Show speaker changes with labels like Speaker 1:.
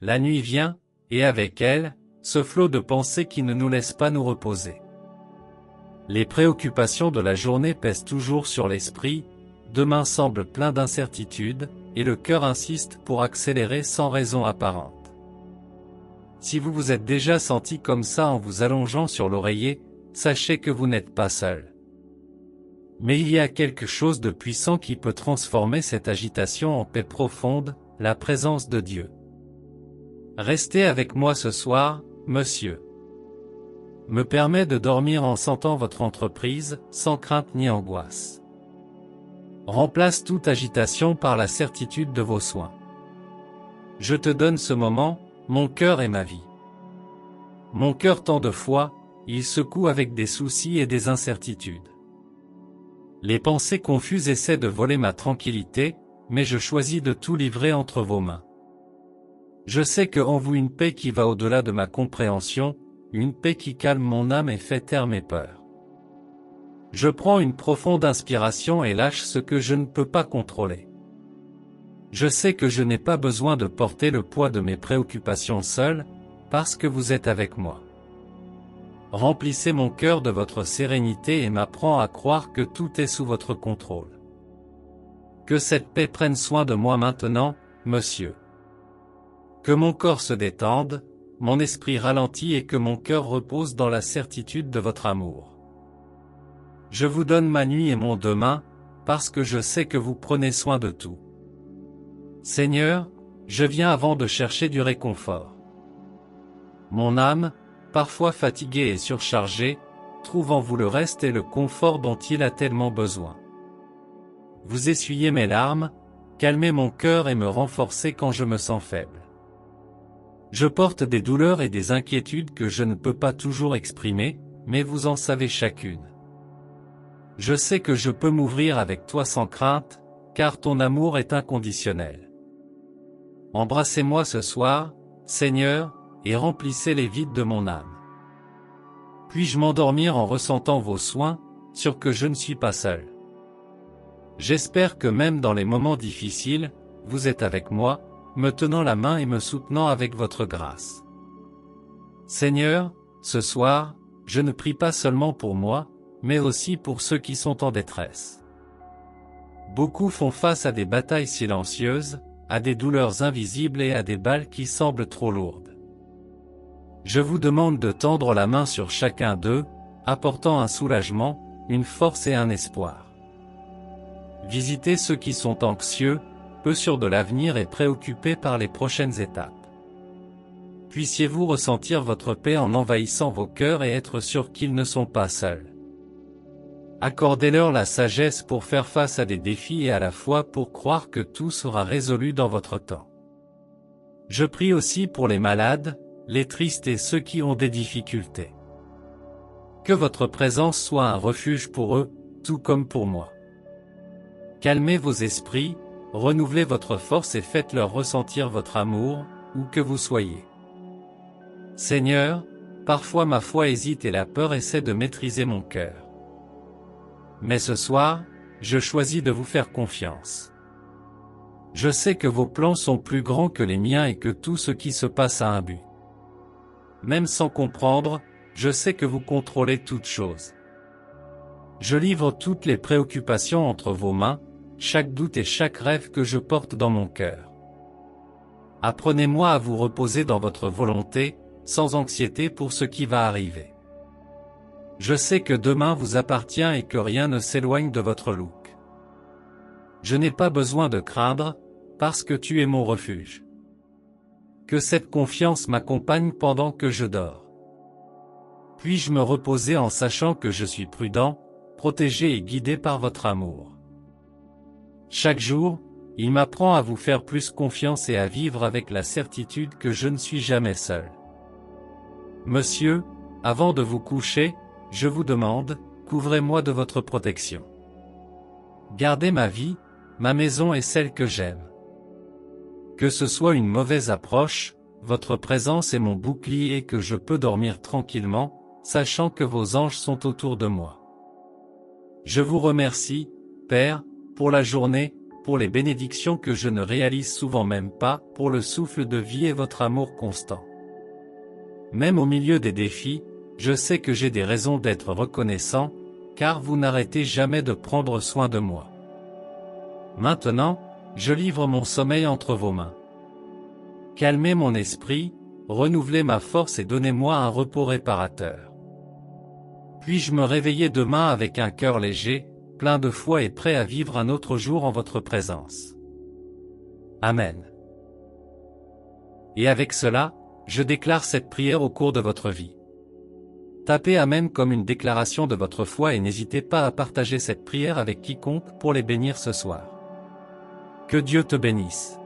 Speaker 1: La nuit vient, et avec elle, ce flot de pensées qui ne nous laisse pas nous reposer. Les préoccupations de la journée pèsent toujours sur l'esprit, demain semble plein d'incertitudes, et le cœur insiste pour accélérer sans raison apparente. Si vous vous êtes déjà senti comme ça en vous allongeant sur l'oreiller, sachez que vous n'êtes pas seul. Mais il y a quelque chose de puissant qui peut transformer cette agitation en paix profonde, la présence de Dieu. Restez avec moi ce soir, monsieur. Me permet de dormir en sentant votre entreprise, sans crainte ni angoisse. Remplace toute agitation par la certitude de vos soins. Je te donne ce moment, mon cœur et ma vie. Mon cœur tant de fois, il secoue avec des soucis et des incertitudes. Les pensées confuses essaient de voler ma tranquillité, mais je choisis de tout livrer entre vos mains. Je sais que en vous une paix qui va au-delà de ma compréhension, une paix qui calme mon âme et fait taire mes peurs. Je prends une profonde inspiration et lâche ce que je ne peux pas contrôler. Je sais que je n'ai pas besoin de porter le poids de mes préoccupations seul, parce que vous êtes avec moi. Remplissez mon cœur de votre sérénité et m'apprend à croire que tout est sous votre contrôle. Que cette paix prenne soin de moi maintenant, monsieur. Que mon corps se détende, mon esprit ralentit et que mon cœur repose dans la certitude de votre amour. Je vous donne ma nuit et mon demain, parce que je sais que vous prenez soin de tout. Seigneur, je viens avant de chercher du réconfort. Mon âme, parfois fatiguée et surchargée, trouve en vous le reste et le confort dont il a tellement besoin. Vous essuyez mes larmes, calmez mon cœur et me renforcez quand je me sens faible. Je porte des douleurs et des inquiétudes que je ne peux pas toujours exprimer, mais vous en savez chacune. Je sais que je peux m'ouvrir avec toi sans crainte, car ton amour est inconditionnel. Embrassez-moi ce soir, Seigneur, et remplissez les vides de mon âme. Puis-je m'endormir en ressentant vos soins, sûr que je ne suis pas seul. J'espère que même dans les moments difficiles, vous êtes avec moi, me tenant la main et me soutenant avec votre grâce. Seigneur, ce soir, je ne prie pas seulement pour moi, mais aussi pour ceux qui sont en détresse. Beaucoup font face à des batailles silencieuses, à des douleurs invisibles et à des balles qui semblent trop lourdes. Je vous demande de tendre la main sur chacun d'eux, apportant un soulagement, une force et un espoir. Visitez ceux qui sont anxieux, peu sûrs de l'avenir et préoccupés par les prochaines étapes. Puissiez-vous ressentir votre paix en envahissant vos cœurs et être sûrs qu'ils ne sont pas seuls. Accordez-leur la sagesse pour faire face à des défis et à la foi pour croire que tout sera résolu dans votre temps. Je prie aussi pour les malades, les tristes et ceux qui ont des difficultés. Que votre présence soit un refuge pour eux, tout comme pour moi. Calmez vos esprits, renouvelez votre force et faites-leur ressentir votre amour, où que vous soyez. Seigneur, parfois ma foi hésite et la peur essaie de maîtriser mon cœur. Mais ce soir, je choisis de vous faire confiance. Je sais que vos plans sont plus grands que les miens et que tout ce qui se passe a un but. Même sans comprendre, je sais que vous contrôlez toutes choses. Je livre toutes les préoccupations entre vos mains, chaque doute et chaque rêve que je porte dans mon cœur. Apprenez-moi à vous reposer dans votre volonté, sans anxiété pour ce qui va arriver. Je sais que demain vous appartient et que rien ne s'éloigne de votre look. Je n'ai pas besoin de craindre, parce que tu es mon refuge. Que cette confiance m'accompagne pendant que je dors. Puis-je me reposer en sachant que je suis prudent, protégé et guidé par votre amour. Chaque jour, il m'apprend à vous faire plus confiance et à vivre avec la certitude que je ne suis jamais seul. Monsieur, avant de vous coucher, je vous demande, couvrez-moi de votre protection. Gardez ma vie, ma maison et celle que j'aime. Que ce soit une mauvaise approche, votre présence est mon bouclier et que je peux dormir tranquillement, sachant que vos anges sont autour de moi. Je vous remercie, Père, pour la journée, pour les bénédictions que je ne réalise souvent même pas, pour le souffle de vie et votre amour constant. Même au milieu des défis, je sais que j'ai des raisons d'être reconnaissant, car vous n'arrêtez jamais de prendre soin de moi. Maintenant, je livre mon sommeil entre vos mains. Calmez mon esprit, renouvelez ma force et donnez-moi un repos réparateur. Puis-je me réveiller demain avec un cœur léger, plein de foi et prêt à vivre un autre jour en votre présence. Amen. Et avec cela, je déclare cette prière au cours de votre vie. Tapez Amen comme une déclaration de votre foi et n'hésitez pas à partager cette prière avec quiconque pour les bénir ce soir. Que Dieu te bénisse.